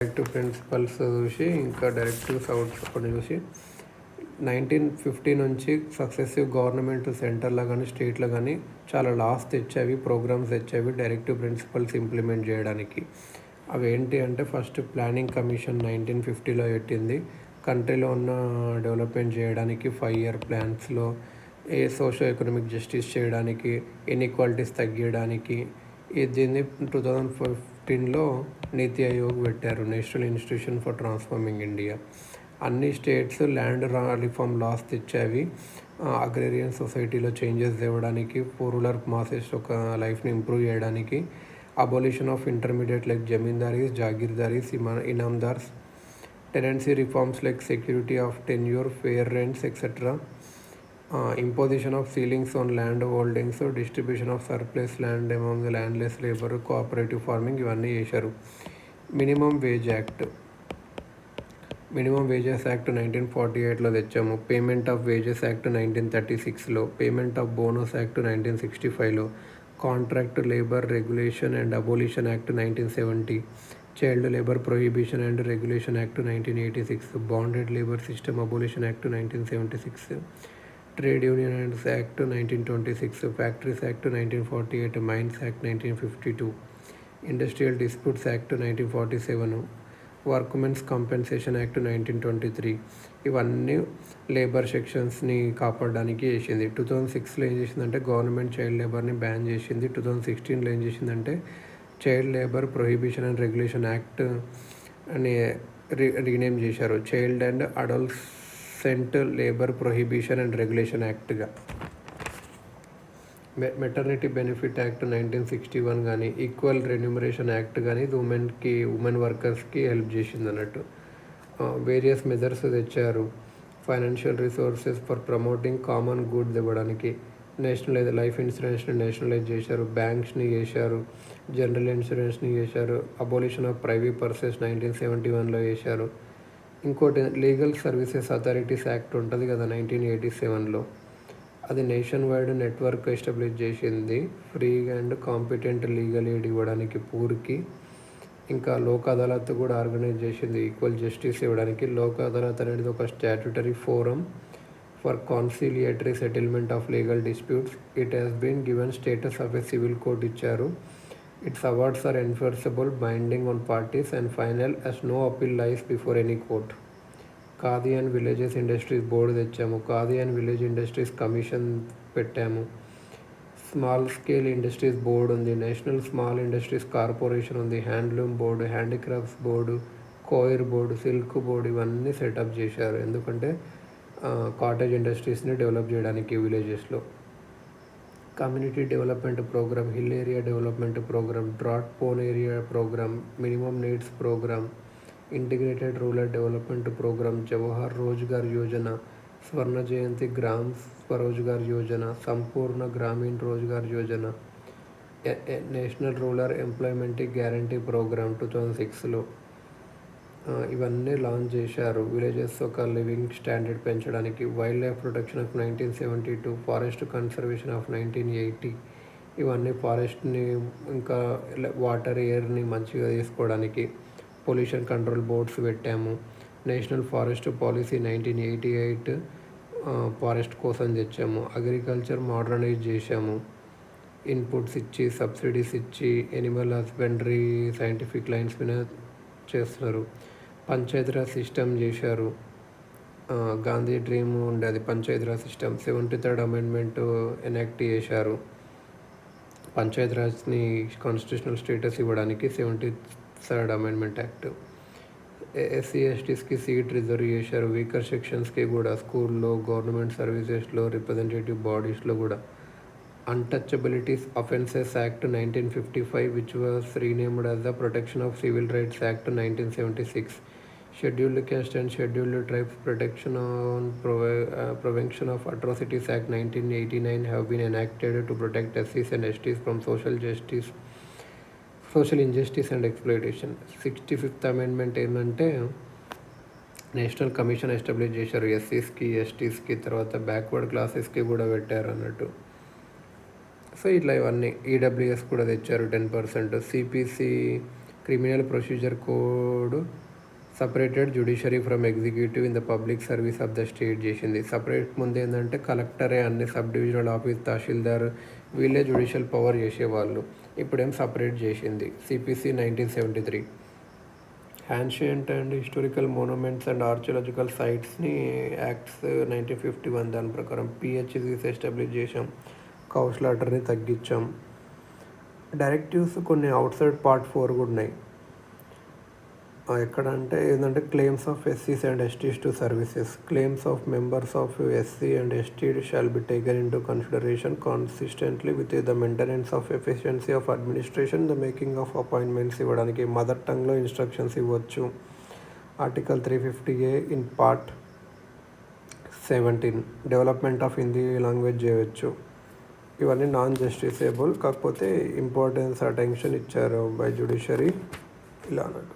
Direct principles చూసి ఇంకా direct south కొన్ని చూసి 1950 నుంచి సక్సెసివ్ గవర్నమెంట్ సెంటర్లో కానీ స్టేట్లో కానీ చాలా లాస్ తెచ్చేవి, ప్రోగ్రామ్స్ తెచ్చేవి డైరెక్ట్ ప్రిన్సిపల్స్ ఇంప్లిమెంట్ చేయడానికి. అవి ఏంటి అంటే ఫస్ట్ ప్లానింగ్ కమిషన్ 1950లో పెట్టింది. కంట్రీలో ఉన్న డెవలప్మెంట్ చేయడానికి 5 ఇయర్ ప్లాన్స్లో సోషో ఎకనామిక్ జస్టిస్ చేయడానికి, ఇన్ఈక్వాలిటీస్ తగ్గించడానికి. దీన్ని 2015లో నీతి ఆయోగ్ పెట్టారు, national institution for transforming India. అన్ని స్టేట్స్ ల్యాండ్ రిఫార్మ్ లాస్ తెచ్చేవి, అగ్రేరియన్ సొసైటీలో చేంజెస్ తేవడానికి, రూరల్ మాసెస్ ఒక లైఫ్ని ఇంప్రూవ్ చేయడానికి, abolition of intermediate like zamindaris, jagirdaris, inamdars, tenancy reforms like security of tenure, fair rents etcetera, imposition of ceilings on land holdings, distribution of surplus land among the landless labor, cooperative farming ఇవన్నీ చేశారు. Minimum wages act 1948లో తెచ్చాము, payment of wages act 1936లో, payment of bonus act 1965లో, contract labour regulation and abolition act 1970, child labour prohibition and regulation act 1986, bonded labour system abolition act 1976, trade unions act 1926, factories act 1948, mines act 1952, industrial disputes act 1947, workmen's compensation act 1923. ఇవన్నీ labour సెక్షన్స్ని కాపాడడానికి చేసింది. 2006లో ఏం చేసిందంటే government child లేబర్ని ban చేసింది. 2016లో ఏం చేసిందంటే child labour prohibition and regulation act అని రీనేమ్ చేశారు, child and adolescent labour prohibition and regulation యాక్ట్గా. మెటర్నిటీ బెనిఫిట్ యాక్ట్ 1961 కానీ, ఈక్వల్ రెన్యూమరేషన్ యాక్ట్ కానీ ఉమెన్ వర్కర్స్కి హెల్ప్ చేసింది అన్నట్టు. వేరియస్ మెజర్స్ తెచ్చారు. Financial resources for promoting common good ఇవ్వడానికి లైఫ్ ఇన్సూరెన్స్ని నేషనలైజ్ చేశారు, బ్యాంక్స్ని చేశారు, జనరల్ ఇన్సూరెన్స్ని చేశారు, అబోలిషన్ ఆఫ్ ప్రైవేట్ పర్సెస్ 1971లో చేశారు. ఇంకోటి లీగల్ సర్వీసెస్ అథారిటీస్ యాక్ట్ ఉంటుంది కదా 1987లో, అది నేషన్ వైడ్ నెట్వర్క్ ఎస్టాబ్లిష్ చేసింది, free and competent legal aid ఇవ్వడానికి పూర్కి. ఇంకా లోక్ అదాలత్ కూడా ఆర్గనైజ్ చేసింది ఈక్వల్ జస్టిస్ ఇవ్వడానికి. లోక్ అదాలత్ అనేది ఒక statutory forum for conciliatory settlement of legal disputes. It has been given status of a civil court ఇచ్చారు. Its awards are enforceable, binding on parties and final as no appeal lies before any court. Khadi and villages industries board తెచ్చాము, Khadi and village industries commission పెట్టాము, small scale industries board ఉంది, national small industries corporation ఉంది, handloom board, handicrafts board, coir board, silk board ఇవన్నీ set up చేశారు. ఎందుకంటే cottage ఇండస్ట్రీస్ని develop చేయడానికి విలేజెస్లో. Community development programme, hill area development programme, drought prone area programme, minimum needs programme, integrated rural development programme, Jawahar Rozgar Yojana, Swarna Jayanti Gram Swarozgar Yojana, సంపూర్ణ Grameen Rozgar Yojana, national rural employment guarantee programme 2006లో ఇవన్నీ launch చేశారు. Villages ఒక లివింగ్ స్టాండర్డ్ పెంచడానికి. Wildlife protection of 1972, forest conservation of 1980 ఇవన్నీ ఫారెస్ట్ని ఇంకా water ఎయిర్ని మంచిగా తీసుకోవడానికి. పొల్యూషన్ కంట్రోల్ బోర్డ్స్ పెట్టాము. నేషనల్ ఫారెస్ట్ పాలసీ 1988 ఫారెస్ట్ కోసం తెచ్చాము. అగ్రికల్చర్ మోడర్నైజ్ చేశాము, ఇన్పుట్స్ ఇచ్చి సబ్సిడీస్ ఇచ్చి ఎనిమల్ హస్బెండరీ సైంటిఫిక్ లైన్స్ మీద చేస్తున్నారు. పంచాయతీరాజ్ సిస్టమ్ చేశారు, గాంధీ డ్రీమ్ ఉండేది Panchayati Raj system. 73rd amendment enact చేశారు, పంచాయతీరాజ్ని కాన్స్టిట్యూషనల్ స్టేటస్ ఇవ్వడానికి 73rd అమెండ్మెంట్ యాక్ట్. ఎస్సీ ఎస్టీస్కి సీట్ రిజర్వ్ చేశారు, వీకర్ సెక్షన్స్కి కూడా, స్కూల్లో, గవర్నమెంట్ సర్వీసెస్లో, రిప్రజెంటేటివ్ బాడీస్లో కూడా. Untouchabilities Offences Act 1955, which was renamed as the Protection of Civil Rights Act 1976. Scheduled Caste and Scheduled Tribes Protection on Prevention of Atrocities Act 1989 have been enacted to protect SCs and STs from social injustice and exploitation. 65th Amendment ఏంటంటే national commission establish చేశారు ఎస్సీస్కి, ఎస్టీస్కి, తర్వాత backward క్లాసెస్కి కూడా పెట్టారు అన్నట్టు. So ఇట్లా ఇవన్నీ EWS కూడా తెచ్చారు 10%. CPC criminal procedure code separated judiciary from executive in the public service of the state చేసింది. సపరేట్ ముందు ఏంటంటే కలెక్టరే అన్ని సబ్ డివిజనల్ ఆఫీస్, తహసీల్దార్ వీళ్ళే జ్యుడిషియల్ పవర్ చేసేవాళ్ళు. ఇప్పుడేం సపరేట్ చేసింది. CPC 1973. Ancient and historical monuments and archaeological సైట్స్ని యాక్ట్స్ 1951 దాని ప్రకారం పిహెచ్సిస్ ఎస్టాబ్లిష్ చేసాం. కౌన్సిలర్ని తగ్గించాం. డైరెక్టివ్స్ కొన్ని అవుట్సైడ్ పార్ట్ 4 కూడా ఉన్నాయి. ఎక్కడ అంటే ఏంటంటే క్లెయిమ్స్ ఆఫ్ ఎస్సీస్ and STs to services. Claims of members of SC and ST shall be taken into consideration consistently with the maintenance of efficiency of administration, the making of appointments ఇవ్వడానికి mother టంగ్లో instructions ఇవ్వచ్చు. Article 350A in part 17 development of Hindi language చేయవచ్చు. ఇవన్నీ non జస్టిసేబుల్, కాకపోతే importance attention ఇచ్చారు by judiciary ఇలా అన్నట్టు.